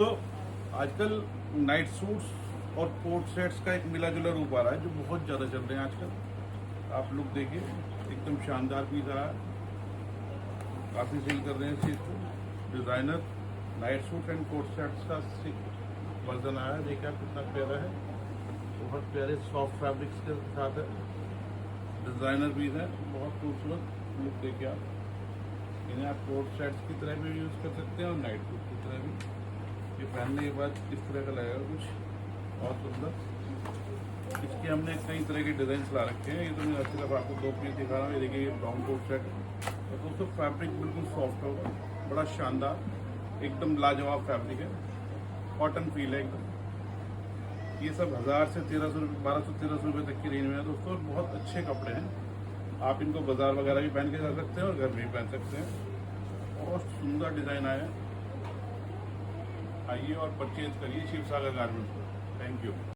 तो आजकल night suits और कोट सेट्स का एक मिला जुला रूप आ रहा है जो बहुत ज़्यादा चल रहे हैं आजकल। आप लोग देखिए, एकदम शानदार पीस आ रहा है, काफ़ी सेल कर रहे हैं इस चीज़ को। Designer night suit and coat sets का वर्जन आया है, देखिए आप कितना प्यारा है, बहुत प्यारे सॉफ्ट फैब्रिक्स के साथ है। डिज़ाइनर पीस है, बहुत खूबसूरत लुक। देखिए आप इन्हें आप कोट सेट्स की तरह भी यूज़ कर सकते हैं और नाइट सूट की तरह भी। ये पहनने के बाद इस तरह का लगेगा कुछ और सुंदर। इसके हमने कई तरह के डिज़ाइन ला रखे हैं। ये तो मैं सिर्फ आपको 2 पीस दिखा रहा हूँ। ये देखिए, ये ब्राउन कोट सेट है और दोस्तों फैब्रिक बिल्कुल सॉफ्ट होगा, बड़ा शानदार, एकदम लाजवाब फैब्रिक है, कॉटन फील है एकदम। ये सब 1000 से 1300 रुपये, 1200-1300 रुपये तक की रेंज में है दोस्तों। बहुत अच्छे कपड़े हैं, आप इनको बाजार वगैरह भी पहन के जा सकते हैं और घर में भी पहन सकते हैं। बहुत सुंदर डिज़ाइन आया है। आइए और परचेज करिए शिव सागर गारमेंट्स पर। Thank you.